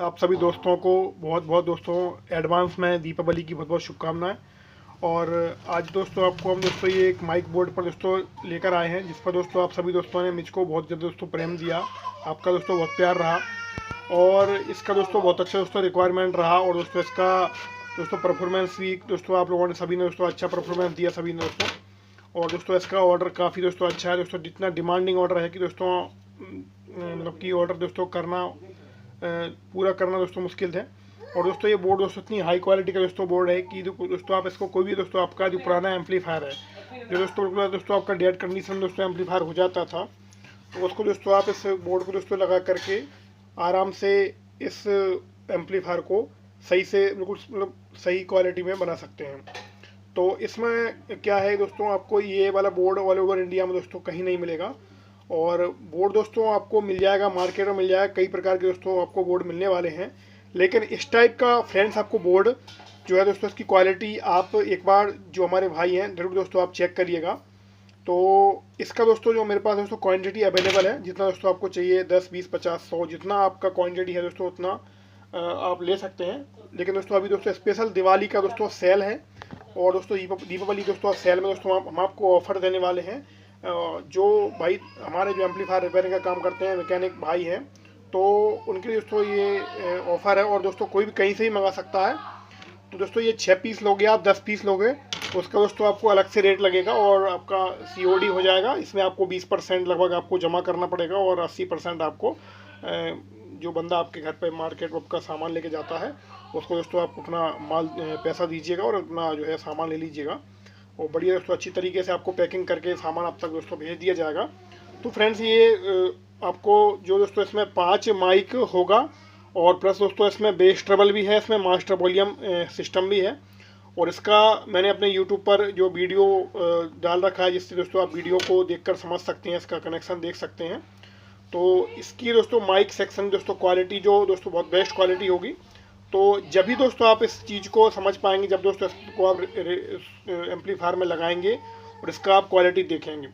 आप सभी दोस्तों को बहुत बहुत दोस्तों एडवांस में दीपावली की बहुत बहुत शुभकामनाएं। और आज दोस्तों आपको हम दोस्तों ये एक माइक बोर्ड पर दोस्तों लेकर आए हैं, जिस पर दोस्तों आप सभी दोस्तों ने मुझको बहुत ज़्यादा दोस्तों प्रेम दिया। आपका दोस्तों बहुत प्यार रहा और इसका दोस्तों बहुत अच्छा दोस्तों रिक्वायरमेंट रहा। और दोस्तों इसका दोस्तों परफॉर्मेंस भी दोस्तों आप लोगों ने सभी ने दोस्तों अच्छा परफॉर्मेंस दिया सभी ने दोस्तों। और दोस्तों इसका ऑर्डर काफ़ी दोस्तों अच्छा है दोस्तों, जितना डिमांडिंग ऑर्डर है कि दोस्तों मतलब कि ऑर्डर दोस्तों करना पूरा करना दोस्तों मुश्किल है। और दोस्तों ये बोर्ड दोस्तों इतनी हाई क्वालिटी का दोस्तों बोर्ड है कि दोस्तों आप इसको कोई भी दोस्तों आपका जो पुराना एम्पलीफायर है जो दोस्तों बिल्कुल दोस्तों आपका डेड कंडीशन में दोस्तों एम्पलीफायर हो जाता था, तो उसको दोस्तों आप इस बोर्ड को दोस्तों लगा करके आराम से इस एम्पलीफायर को सही से बिल्कुल मतलब सही क्वालिटी में बना सकते हैं। तो इसमें क्या है दोस्तों, आपको ये वाला बोर्ड ऑल ओवर इंडिया में दोस्तों कहीं नहीं मिलेगा। और बोर्ड दोस्तों आपको मिल जाएगा, मार्केट में मिल जाएगा, कई प्रकार के दोस्तों आपको बोर्ड मिलने वाले हैं। लेकिन इस टाइप का फ्रेंड्स आपको बोर्ड जो है दोस्तों, इसकी क्वालिटी आप एक बार जो हमारे भाई हैं जरूर दोस्तों आप चेक करिएगा। तो इसका दोस्तों जो मेरे पास दोस्तों क्वांटिटी अवेलेबल है, जितना दोस्तों आपको चाहिए 10 20 50 100 जितना आपका क्वांटिटी है दोस्तों उतना आप ले सकते हैं। लेकिन दोस्तों अभी दोस्तों स्पेशल दिवाली का दोस्तों सेल है और दोस्तों दीपावली दोस्तों सेल में दोस्तों हम आपको ऑफर देने वाले हैं। जो भाई हमारे जो एम्पलीफायर रिपेयरिंग का काम करते हैं मैकेनिक भाई हैं, तो उनके लिए दोस्तों ये ऑफ़र है। और दोस्तों कोई भी कहीं से ही मंगा सकता है। तो दोस्तों ये 6 पीस लोगे आप 10 पीस लोगे तो उसका दोस्तों आपको अलग से रेट लगेगा और आपका COD हो जाएगा। इसमें आपको 20% लगभग आपको जमा करना पड़ेगा और 80% आपको जो बंदा आपके घर पे मार्केट का सामान लेके जाता है उसको दोस्तों आप अपना माल पैसा दीजिएगा और अपना जो है सामान ले लीजिएगा। और बढ़िया दोस्तों अच्छी तरीके से आपको पैकिंग करके सामान आप तक दोस्तों भेज दिया जाएगा। तो फ्रेंड्स ये आपको जो दोस्तों इसमें 5 माइक होगा और प्लस दोस्तों इसमें बेस ट्रबल भी है, इसमें मास्टर वॉल्यूम सिस्टम भी है। और इसका मैंने अपने यूट्यूब पर जो वीडियो डाल रखा है, जिससे दोस्तों आप वीडियो को देखकर समझ सकते हैं, इसका कनेक्शन देख सकते हैं। तो इसकी दोस्तों माइक सेक्शन दोस्तों क्वालिटी जो दोस्तों बहुत बेस्ट क्वालिटी होगी। तो जब भी दोस्तों आप इस चीज़ को समझ पाएंगे जब दोस्तों इसको आप एम्पलीफायर में लगाएंगे और इसका आप क्वालिटी देखेंगे।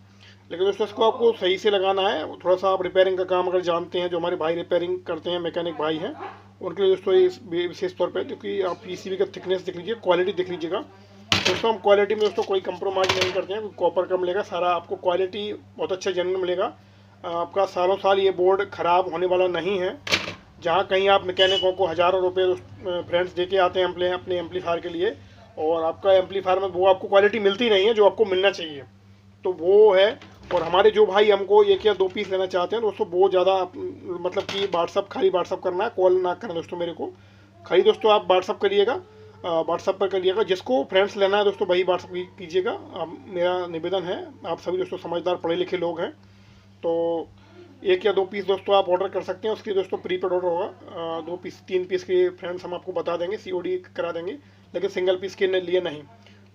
लेकिन दोस्तों इसको आपको सही से लगाना है। थोड़ा सा आप रिपेयरिंग का काम अगर जानते हैं, जो हमारे भाई रिपेयरिंग करते हैं मैकेनिक भाई हैं, उनके लिए दोस्तों ये विशेष तौर पर, क्योंकि आप PCB का थिकनेस देख लीजिए, क्वालिटी देख लीजिएगा दोस्तों। हम क्वालिटी में दोस्तों कोई कंप्रोमाइज़ नहीं करते हैं। कॉपर का मिलेगा सारा आपको, क्वालिटी बहुत अच्छा जेन्युइन मिलेगा आपका। सालों साल ये बोर्ड ख़राब होने वाला नहीं है। जहाँ कहीं आप मैकेनिकों को हज़ारों रुपये फ्रेंड्स दे के आते हैं अपने एम्पलीफायर के लिए, और आपका एम्पलीफायर में वो आपको क्वालिटी मिलती नहीं है जो आपको मिलना चाहिए, तो वो है। और हमारे जो भाई हमको 1 या 2 पीस लेना चाहते हैं दोस्तों, बहुत ज़्यादा मतलब कि व्हाट्सअप खाली व्हाट्सअप करना है, कॉल ना करना दोस्तों मेरे को। खाली दोस्तों आप व्हाट्सअप करिएगा, व्हाट्सअप पर करिएगा। जिसको फ्रेंड्स लेना है दोस्तों वही व्हाट्सअप कीजिएगा। मेरा निवेदन है, आप सभी दोस्तों समझदार पढ़े लिखे लोग हैं, तो 1 या 2 पीस दोस्तों आप ऑर्डर कर सकते हैं। उसके दोस्तों प्रीपेड ऑर्डर होगा। 2 पीस 3 पीस के फ्रेंड्स हम आपको बता देंगे, COD करा देंगे, लेकिन सिंगल पीस के लिए नहीं।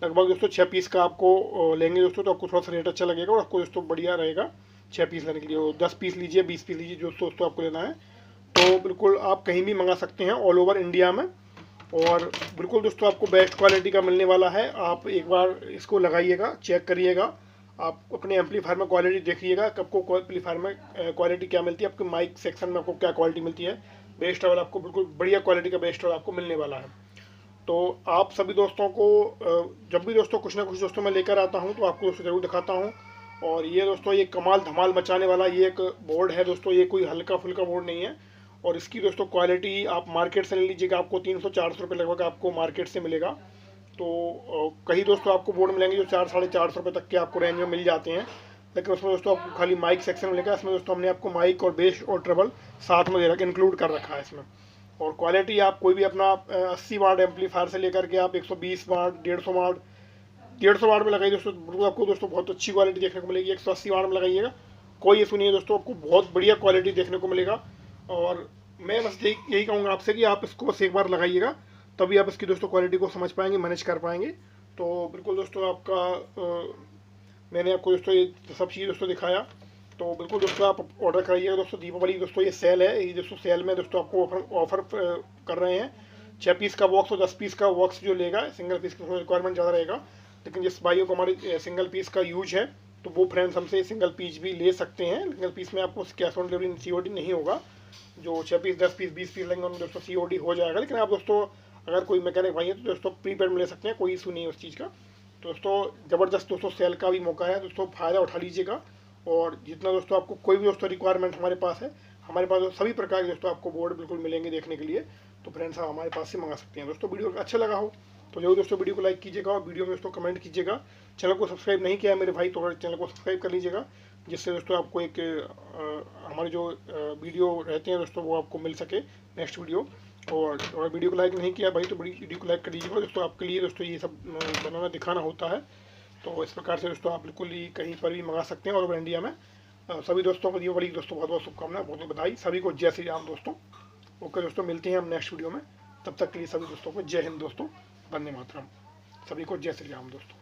लगभग दोस्तों 6 पीस का आपको लेंगे दोस्तों, तो आपको थोड़ा सा रेट अच्छा लगेगा और आपको दोस्तों बढ़िया रहेगा 6 पीस लेने के लिए। 10 पीस लीजिए, 20 पीस लीजिए, जो दोस्तों आपको लेना है, तो बिल्कुल आप कहीं भी मंगा सकते हैं ऑल ओवर इंडिया में। और बिल्कुल दोस्तों आपको बेस्ट क्वालिटी का मिलने वाला है। आप एक बार इसको लगाइएगा, चेक करिएगा, आप अपने एम्पलीफायर में क्वालिटी देखिएगा, आपको एम्पलीफायर में क्वालिटी क्या मिलती है, आपके माइक सेक्शन में आपको क्या क्वालिटी मिलती है। बेस ट्रबल आपको बिल्कुल बढ़िया क्वालिटी का बेस ट्रबल आपको मिलने वाला है। तो आप सभी दोस्तों को जब भी दोस्तों कुछ ना कुछ दोस्तों मैं लेकर आता हूं तो आपको दोस्तों ज़रूर दिखाता हूं। और ये दोस्तों ये कमाल धमाल मचाने वाला ये एक बोर्ड है दोस्तों, ये कोई हल्का फुल्का बोर्ड नहीं है। और इसकी दोस्तों क्वालिटी आप मार्केट से ले लीजिएगा, आपको 300-400 रुपये लगभग आपको मार्केट से मिलेगा। तो कई दोस्तों आपको बोर्ड मिलेंगे जो 400-450 रुपये तक के आपको रेंज में मिल जाते हैं, लेकिन उसमें दोस्तों आपको खाली माइक सेक्शन मिलेगा। इसमें दोस्तों हमने आपको माइक और बेस और ट्रबल साथ में दे रखा इंक्लूड कर रखा है इसमें। और क्वालिटी आप कोई भी अपना 80 वाट एम्पलीफायर से लेकर के आप 120 वाट 150 वाट में लगाइए दोस्तों, आपको दोस्तों बहुत अच्छी क्वालिटी देखने को मिलेगी। 180 वाट में लगाइएगा, कोई इशू नहीं है दोस्तों, आपको बहुत बढ़िया क्वालिटी देखने को मिलेगा। और मैं बस यही कहूँगा आपसे कि आप इसको बस एक बार लगाइएगा, तभी आप इसकी दोस्तों क्वालिटी को समझ पाएंगे, मैनेज कर पाएंगे। तो बिल्कुल दोस्तों आपका मैंने आपको दोस्तों ये सब चीज़ दोस्तों दिखाया। तो बिल्कुल दोस्तों आप ऑर्डर कराइएगा दोस्तों। दीपावली दोस्तों ये सेल है, ये दोस्तों सेल में दोस्तों आपको ऑफर कर रहे हैं। 6 पीस का बॉक्स और 10 पीस का बॉक्स जो लेगा, सिंगल पीस की रिक्वायरमेंट ज़्यादा रहेगा, लेकिन जिस भाइयों को हमारे सिंगल पीस का यूज है तो वो फ्रेंड्स हमसे सिंगल पीस भी ले सकते हैं। सिंगल पीस में आपको कैश ऑन डिलीवरी COD नहीं होगा। जो 6 पीस, 10 पीस, 20 पीस लेंगे उनमें दोस्तों COD हो जाएगा। लेकिन आप दोस्तों अगर कोई मैकेनिक भाई है तो दोस्तों प्रीपेड में ले सकते हैं, कोई इशू नहीं है उस चीज़ का। तो दोस्तों ज़बरदस्त दोस्तों सेल का भी मौका है दोस्तों, फ़ायदा उठा लीजिएगा। और जितना दोस्तों आपको कोई भी दोस्तों रिक्वायरमेंट हमारे पास है, हमारे पास सभी प्रकार के दोस्तों आपको बोर्ड बिल्कुल मिलेंगे देखने के लिए। तो फ्रेंड्स आप हमारे पास से मंगा सकते हैं। दोस्तों वीडियो अच्छा लगा हो तो जरूर दोस्तों वीडियो को लाइक कीजिएगा, और वीडियो में दोस्तों कमेंट कीजिएगा। चैनल को सब्सक्राइब नहीं किया है मेरे भाई तो चैनल को सब्सक्राइब कर लीजिएगा, जिससे दोस्तों आपको एक हमारे जो वीडियो रहते हैं दोस्तों वो आपको मिल सके नेक्स्ट वीडियो। और वीडियो को लाइक नहीं किया भाई तो वीडियो को लाइक कर दीजिएगा दोस्तों, आपके लिए दोस्तों ये सब बनाना दिखाना होता है। तो इस प्रकार से दोस्तों आप बिल्कुल ही कहीं पर भी मंगा सकते हैं और इंडिया में। सभी दोस्तों को दीपावली की दोस्तों बहुत बहुत शुभकामनाएं, बहुत बहुत बधाई। सभी को जय श्री राम दोस्तों। ओके दोस्तों, मिलते हैं हम नेक्स्ट वीडियो में। तब तक के लिए सभी दोस्तों को जय हिंद दोस्तों, वंदे मातरम। सभी को जय श्री राम दोस्तों।